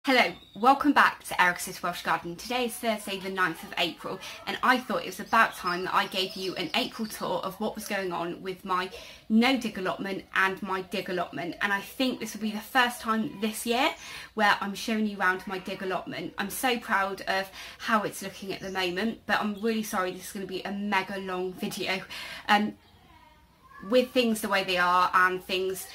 Hello, welcome back to Eric's Welsh Garden. Today is Thursday the 9th of April and I thought it was about time that I gave you an April tour of what was going on with my no dig allotment and my dig allotment, and I think this will be the first time this year where I'm showing you around my dig allotment. I'm so proud of how it's looking at the moment, but I'm really sorry this is going to be a mega long video. With things the way they are and things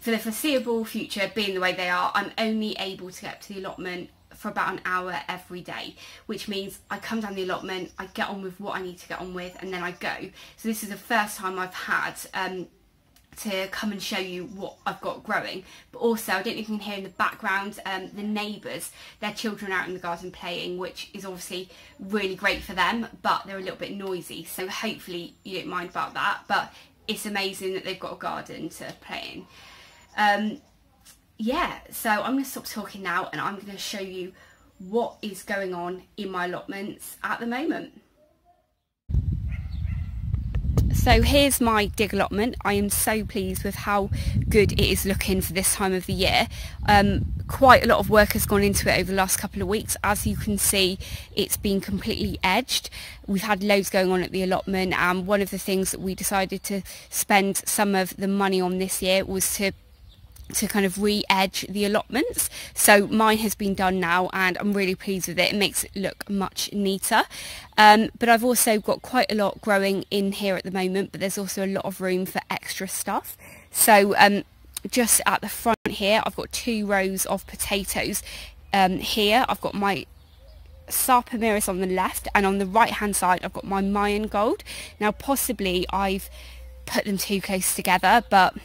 for the foreseeable future being the way they are, I'm only able to get to the allotment for about an hour every day, which means I come down the allotment, I get on with what I need to get on with, and then I go. So this is the first time I've had to come and show you what I've got growing. But also, I don't know if you can hear in the background the neighbours, their children are out in the garden playing, which is obviously really great for them, but they're a little bit noisy, so hopefully you don't mind about that. But it's amazing that they've got a garden to play in. Yeah, so I'm going to stop talking now and I'm going to show you what is going on in my allotments at the moment. So here's my dig allotment. I am so pleased with how good it is looking for this time of the year. Quite a lot of work has gone into it over the last couple of weeks. As you can see, it's been completely edged. We've had loads going on at the allotment, and one of the things that we decided to spend some of the money on this year was to kind of re-edge the allotments. So mine has been done now and I'm really pleased with it. It makes it look much neater. But I've also got quite a lot growing in here at the moment, but there's also a lot of room for extra stuff. So just at the front here, I've got 2 rows of potatoes. Here I've got my Sarpamiris on the left, and on the right hand side I've got my Mayan Gold. Now possibly I've put them too close together, but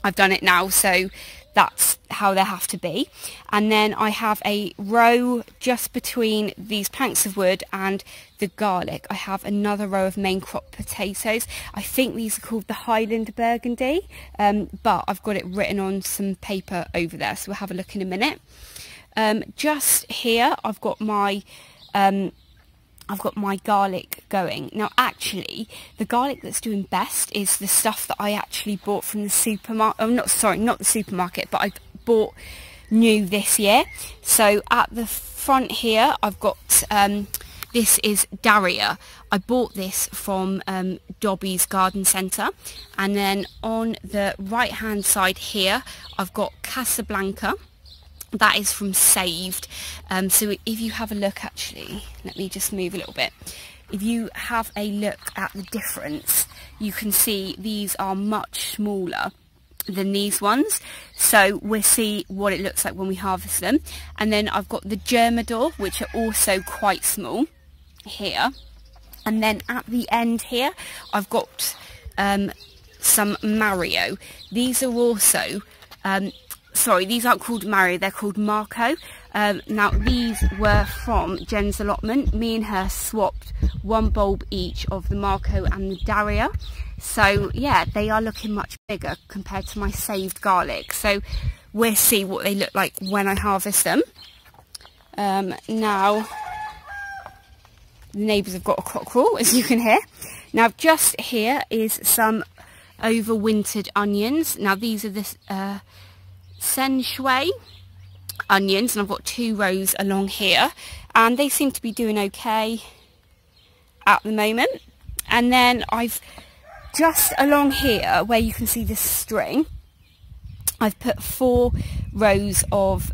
I've done it now, so that's how they have to be. And then I have a row just between these planks of wood and the garlic. I have another row of main crop potatoes. I think these are called the Highland Burgundy, but I've got it written on some paper over there, so we'll have a look in a minute. Just here I've got my garlic going. Now actually, the garlic that's doing best is the stuff that I actually bought from the supermarket. Oh, not the supermarket, but I bought new this year. So at the front here, I've got, this is Daria. I bought this from Dobby's Garden Centre. And then on the right hand side here, I've got Casablanca. That is from Saved. So if you have a look, actually, let me just move a little bit. If you have a look at the difference, you can see these are much smaller than these ones. So we'll see what it looks like when we harvest them. And then I've got the Germador, which are also quite small here. And then at the end here, I've got some Mario. These are also sorry, these aren't called Mario, they're called Marco. Now these were from Jen's allotment. Me and her swapped 1 bulb each of the Marco and the Daria. So yeah, they are looking much bigger compared to my Saved garlic. So we'll see what they look like when I harvest them. Now, the neighbours have got a cockerel, as you can hear. Now just here is some Overwintered Onions. Now these are the Shui onions, and I've got 2 rows along here, and they seem to be doing okay at the moment. And then I've just along here where you can see this string, I've put 4 rows of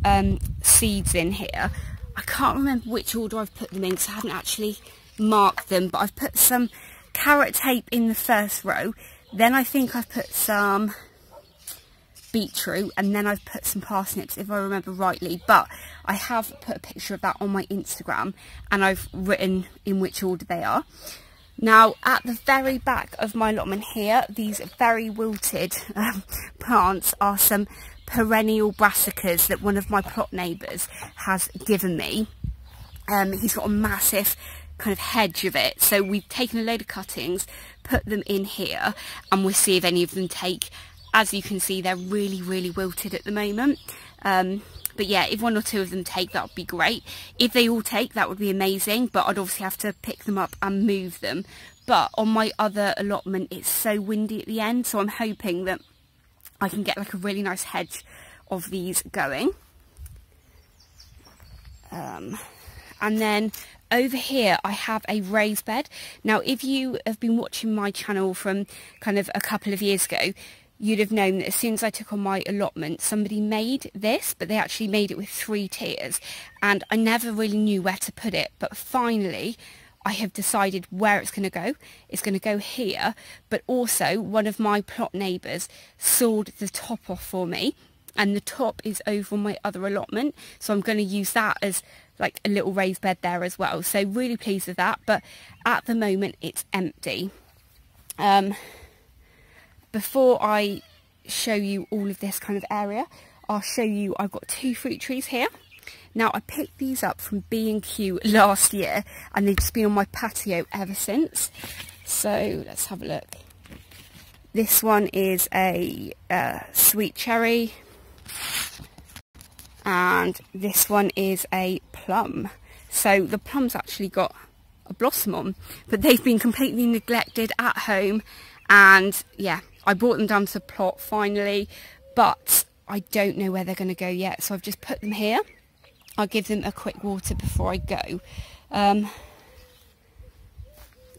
seeds in here. I can't remember which order I've put them in because I haven't actually marked them, but I've put some carrot tape in the first row, then I think I've put some beetroot, and then I've put some parsnips if I remember rightly, but I have put a picture of that on my Instagram and I've written in which order they are. Now at the very back of my allotment here, these very wilted plants are some Perennial Brassicas that one of my plot neighbours has given me. He's got a massive kind of hedge of it, so we've taken a load of cuttings, put them in here, and we'll see if any of them take. As you can see, they're really wilted at the moment. But yeah, if 1 or 2 of them take, that would be great. If they all take, that would be amazing, but I'd obviously have to pick them up and move them. But on my other allotment, it's so windy at the end, so I'm hoping that I can get like a really nice hedge of these going. And then over here I have a raised bed. Now if you have been watching my channel from kind of a couple of years ago, you'd have known that as soon as I took on my allotment, somebody made this, but they actually made it with 3 tiers, and I never really knew where to put it. But finally I have decided where it's going to go. It's going to go here, but also one of my plot neighbours sawed the top off for me, and the top is over on my other allotment, so I'm going to use that as like a little raised bed there as well. So really pleased with that, but at the moment it's empty. Before I show you all of this kind of area, I'll show you I've got 2 fruit trees here. Now I picked these up from B&Q last year, and they've just been on my patio ever since. So let's have a look. This one is a sweet cherry, and this one is a plum. So the plum's actually got a blossom on, but they've been completely neglected at home, and yeah, I brought them down to the plot finally, but I don't know where they're going to go yet, so I've just put them here. I'll give them a quick water before I go.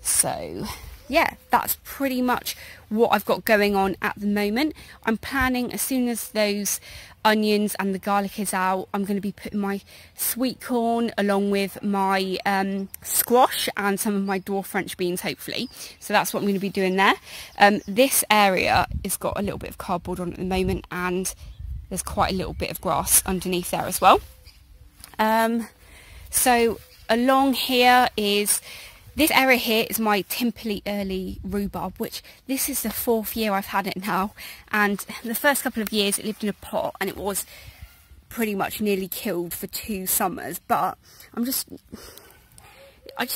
So yeah, that's pretty much what I've got going on at the moment. I'm planning, as soon as those onions and the garlic is out, I'm going to be putting my sweet corn along with my squash and some of my dwarf French beans, hopefully. So that's what I'm going to be doing there. This area has got a little bit of cardboard on at the moment, and there's quite a little bit of grass underneath there as well. So along here is, this area here is my Timperley early rhubarb, which this is the 4th year I've had it now, and the first couple of years it lived in a pot and it was pretty much nearly killed for 2 summers, but I just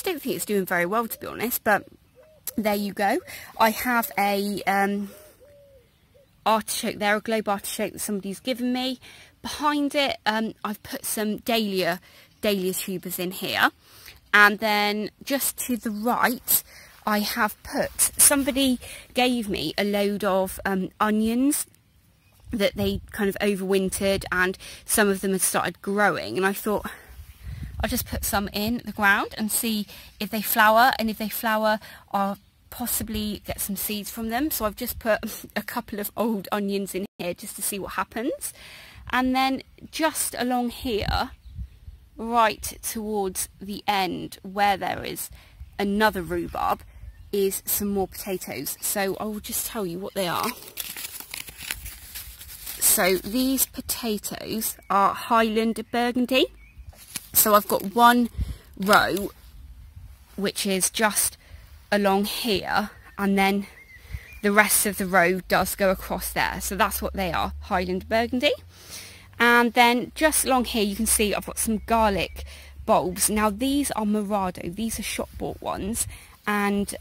don't think it's doing very well, to be honest. But there you go. I have a artichoke there, a globe artichoke that somebody's given me. Behind it I've put some dahlia tubers in here. And then just to the right, I have put, somebody gave me a load of onions that they kind of overwintered, and some of them had started growing, and I thought I'll just put some in the ground and see if they flower, and if they flower I'll possibly get some seeds from them. So I've just put a couple of old onions in here just to see what happens. And then just along here, right towards the end where there is another rhubarb, is some more potatoes. So I will just tell you what they are. So these potatoes are Highland Burgundy. So I've got one row which is just along here, and then the rest of the row does go across there. So that's what they are, Highland Burgundy. And then just along here you can see I've got some garlic bulbs. Now these are Morado, these are shop bought ones, and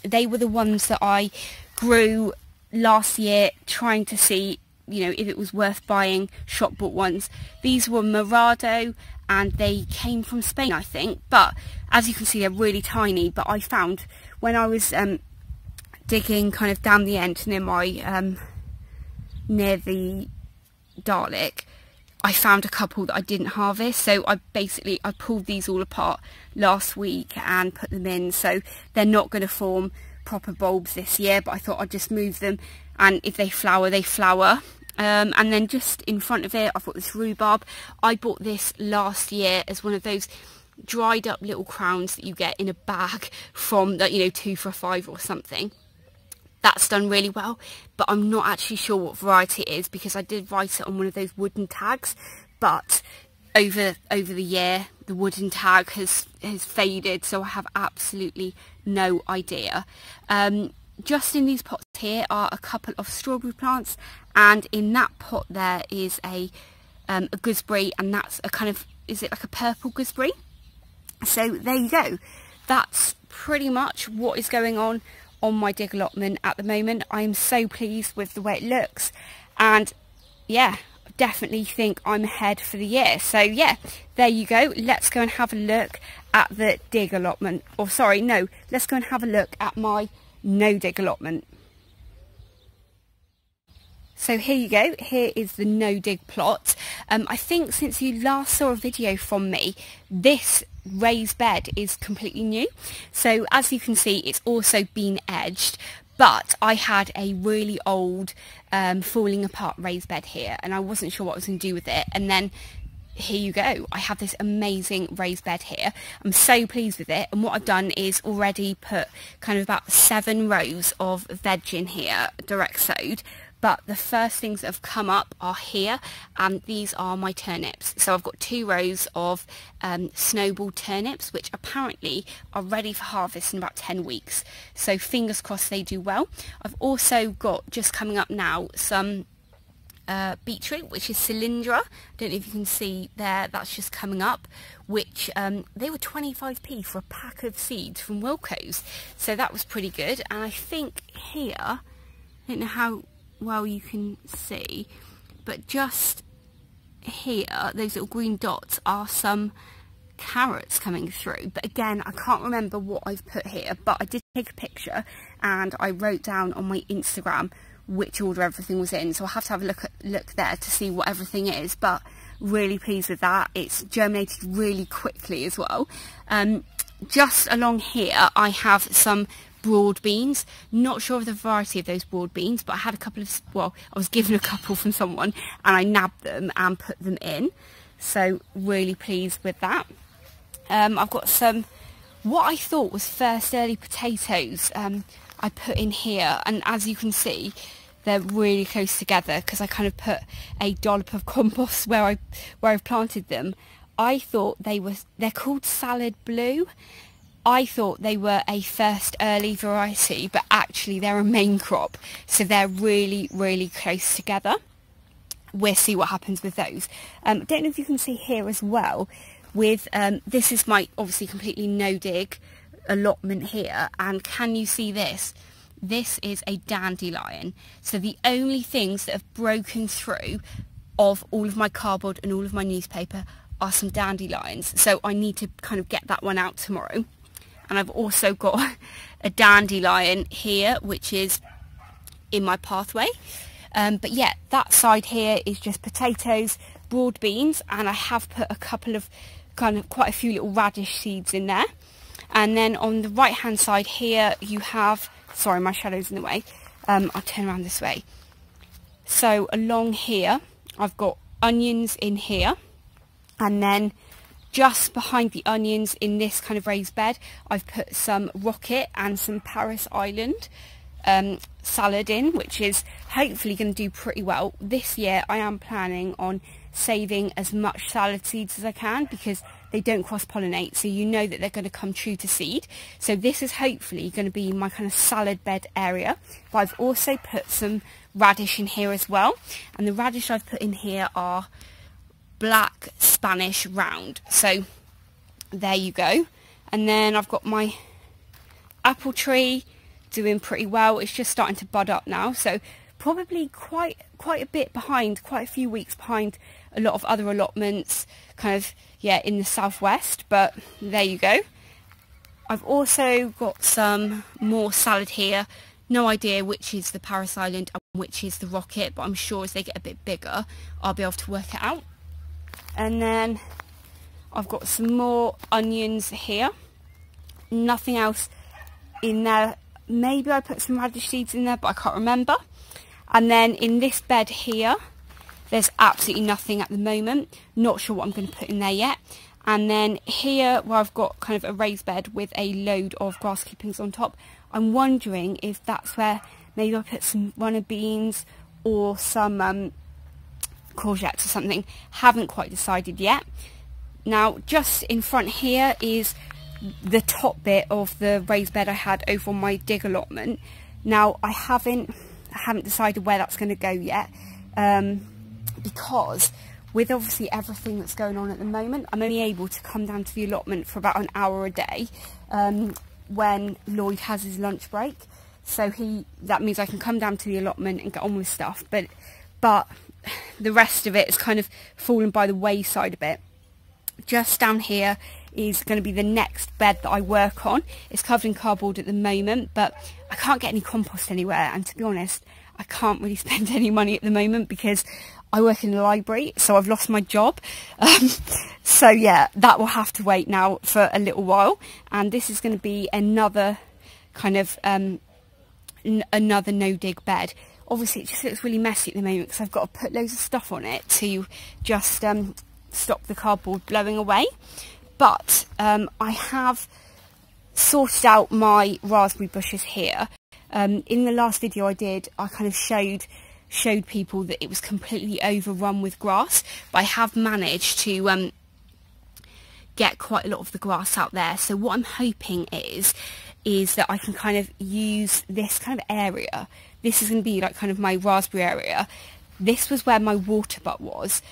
they were the ones that I grew last year trying to see, you know, if it was worth buying shop bought ones. These were Morado and they came from Spain, I think, but as you can see they're really tiny. But I found when I was digging kind of down the end near my near the garlic, I found a couple that I didn't harvest, so I pulled these all apart last week and put them in. So they're not going to form proper bulbs this year, but I thought I'd just move them, and if they flower, they flower. And then just in front of it I've got this rhubarb. I bought this last year as one of those dried up little crowns that you get in a bag from, you know, 2 for $5 or something. That's done really well, but I'm not actually sure what variety it is because I did write it on one of those wooden tags, but over the year the wooden tag has faded, so I have absolutely no idea. Just in these pots here are a couple of strawberry plants, and in that pot there is a gooseberry, and that's a kind of, is it like a purple gooseberry? So there you go. That's pretty much what is going on my dig allotment at the moment. I am so pleased with the way it looks, and yeah, definitely think I'm ahead for the year. So yeah, there you go. Let's go and have a look at the dig allotment, or sorry, no, let's go and have a look at my no dig allotment. So here you go, here is the no dig plot. I think since you last saw a video from me, this raised bed is completely new. So as you can see, it's also been edged, but I had a really old falling apart raised bed here and I wasn't sure what I was going to do with it, and then here you go, I have this amazing raised bed here. I'm so pleased with it, and what I've done is already put kind of about 7 rows of veg in here, direct sowed. But the first things that have come up are here, and these are my turnips. So I've got 2 rows of snowball turnips, which apparently are ready for harvest in about 10 weeks. So fingers crossed they do well. I've also got, just coming up now, some beetroot, which is cylindra. I don't know if you can see there, that's just coming up, which they were 25p for a pack of seeds from Wilco's. So that was pretty good. And I think here, I don't know how well you can see, but just here, those little green dots are some carrots coming through. But again, I can't remember what I've put here, but I did take a picture and I wrote down on my Instagram which order everything was in, so I'll have to have a look there to see what everything is. But really pleased with that. It's germinated really quickly as well. Just along here I have some broad beans. Not sure of the variety of those broad beans, but I had a couple of, well, I was given a couple from someone and I nabbed them and put them in, so really pleased with that. I've got some, what I thought was first early potatoes, I put in here, and as you can see they're really close together because I kind of put a dollop of compost where I've planted them. I thought they're called salad blue. I thought they were a first early variety, but actually they're a main crop, so they're really, really close together. We'll see what happens with those. I don't know if you can see here as well, with this is my obviously completely no dig allotment here, and can you see this? This is a dandelion. So the only things that have broken through of all of my cardboard and all of my newspaper are some dandelions, so I need to kind of get that one out tomorrow. And I've also got a dandelion here, which is in my pathway. But yeah, that side here is just potatoes, broad beans, and I have put a couple of quite a few little radish seeds in there. And then on the right hand side here you have, sorry my shadow's in the way, I'll turn around this way. So along here I've got onions in here, and then just behind the onions in this kind of raised bed I've put some rocket and some Paris Island salad in, which is hopefully going to do pretty well. This year I am planning on saving as much salad seeds as I can because they don't cross-pollinate, so you know that they're going to come true to seed. So this is hopefully going to be my kind of salad bed area. But I've also put some radish in here as well, and the radish I've put in here are black Spanish round. So there you go. And then I've got my apple tree doing pretty well. It's just starting to bud up now, so probably quite a bit behind, quite a few weeks behind a lot of other allotments, kind of, yeah, in the southwest, but there you go. I've also got some more salad here. No idea which is the Paris Island and which is the rocket, but I'm sure as they get a bit bigger I'll be able to work it out. And then I've got some more onions here. Nothing else in there. Maybe I put some radish seeds in there, but I can't remember. And then in this bed here, there's absolutely nothing at the moment. Not sure what I'm going to put in there yet. And then here, where I've got kind of a raised bed with a load of grass clippings on top, I'm wondering if that's where maybe I'll put some runner beans or some courgettes or something. Haven't quite decided yet. Now, just in front here is the top bit of the raised bed I had over on my dig allotment. Now, I haven't decided where that's going to go yet, because with obviously everything that's going on at the moment, I'm only able to come down to the allotment for about an hour a day when Lloyd has his lunch break. So that means I can come down to the allotment and get on with stuff, but the rest of it is kind of fallen by the wayside a bit. Just down here is going to be the next bed that I work on. It's covered in cardboard at the moment, but I can't get any compost anywhere, and to be honest, I can't really spend any money at the moment because I work in the library, so I've lost my job. So yeah, that will have to wait now for a little while. And this is going to be another kind of another no-dig bed. Obviously it just looks really messy at the moment because I've got to put loads of stuff on it to just stop the cardboard blowing away. But I have sorted out my raspberry bushes here. In the last video I did, I kind of showed people that it was completely overrun with grass, but I have managed to get quite a lot of the grass out there. So what I'm hoping is that I can kind of use this kind of area. This is going to be like kind of my raspberry area. This was where my water butt was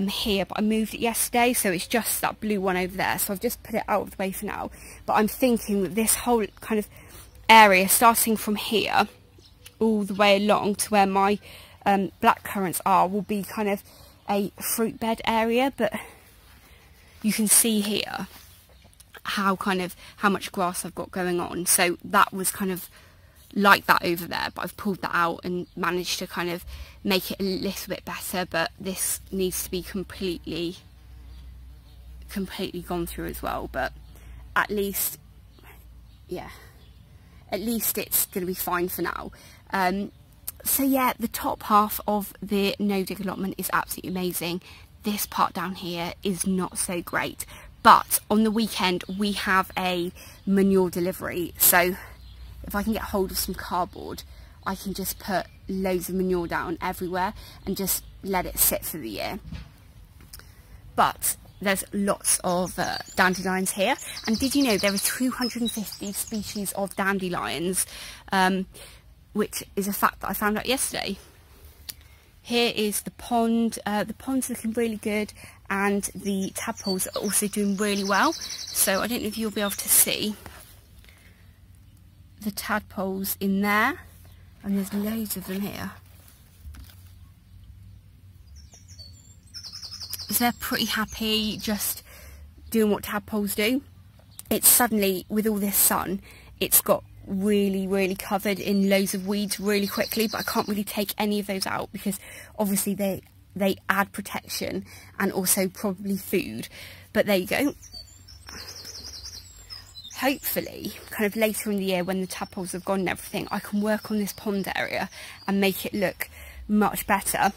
here, but I moved it yesterday, so it's just that blue one over there. So I've just put it out of the way for now. But I'm thinking that this whole kind of area, starting from here all the way along to where my black currants are, will be kind of a fruit bed area. But you can see here how much grass I've got going on. So that was kind of like that over there, but I've pulled that out and managed to kind of make it a little bit better. But this needs to be completely gone through as well. But at least, yeah, at least it's going to be fine for now. So yeah, the top half of the no dig allotment is absolutely amazing. This part down here is not so great, but on the weekend we have a manure delivery, so if I can get hold of some cardboard, I can just put loads of manure down everywhere and just let it sit for the year. But there's lots of dandelions here, and did you know there are 250 species of dandelions, which is a fact that I found out yesterday. Here is the pond. The pond's looking really good, and the tadpoles are also doing really well. So I don't know if you'll be able to see the tadpoles in there, and there's loads of them here. So they're pretty happy just doing what tadpoles do. It's suddenly, with all this sun, it's got really covered in loads of weeds really quickly, but I can't really take any of those out because obviously they add protection and also probably food. But there you go. Hopefully, kind of later in the year when the tadpoles have gone and everything, I can work on this pond area and make it look much better.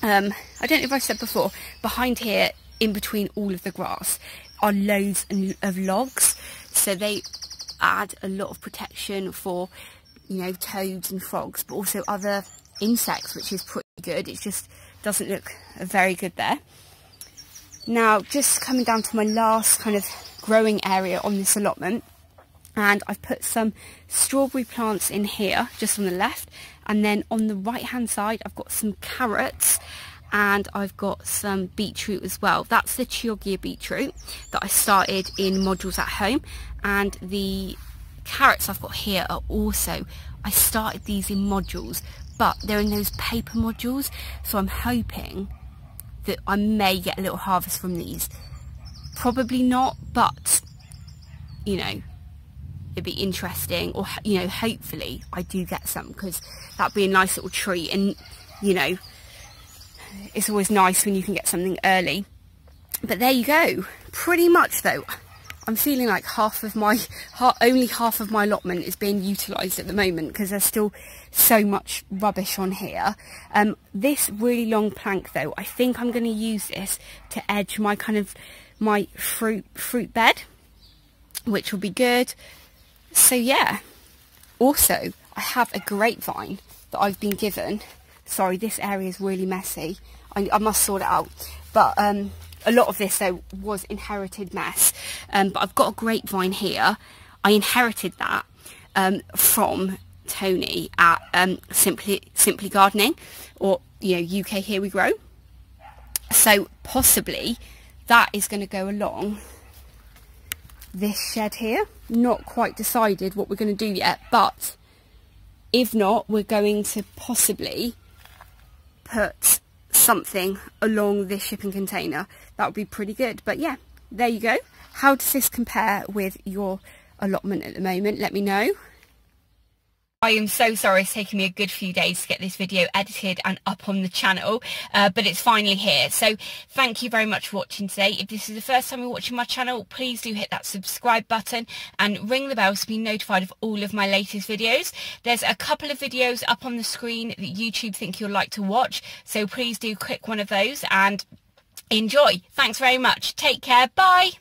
I don't know if I said before, behind here, in between all of the grass, are loads of logs. So they add a lot of protection for, you know, toads and frogs, but also other insects, which is pretty good. It just doesn't look very good there. Now, just coming down to my last kind of growing area on this allotment, and I've put some strawberry plants in here just on the left, and then on the right hand side I've got some carrots and I've got some beetroot as well. That's the Chioggia beetroot that I started in modules at home, and the carrots I've got here are also, I started these in modules, but they're in those paper modules, so I'm hoping that I may get a little harvest from these. Probably not, but you know, it'd be interesting, or you know, hopefully I do get some, because that'd be a nice little treat. And you know, it's always nice when you can get something early. But there you go. Pretty much though, I'm feeling like only half of my allotment is being utilised at the moment, because there's still so much rubbish on here. This really long plank though, I think I'm going to use this to edge my kind of my fruit bed, which will be good. So yeah, also I have a grapevine that I've been given. Sorry, this area is really messy, I must sort it out, but a lot of this though was inherited mess. But I've got a grapevine here. I inherited that from Tony at Simply Gardening, or you know, UK Here We Grow. So possibly that is going to go along this shed here. Not quite decided what we're going to do yet, but if not, we're going to possibly put something along this shipping container. That would be pretty good. But yeah, there you go. How does this compare with your allotment at the moment? Let me know. I am so sorry it's taken me a good few days to get this video edited and up on the channel, but it's finally here. So thank you very much for watching today. If this is the first time you're watching my channel, please do hit that subscribe button and ring the bell to be notified of all of my latest videos. There's a couple of videos up on the screen that YouTube think you'll like to watch, so please do click one of those and enjoy. Thanks very much. Take care. Bye.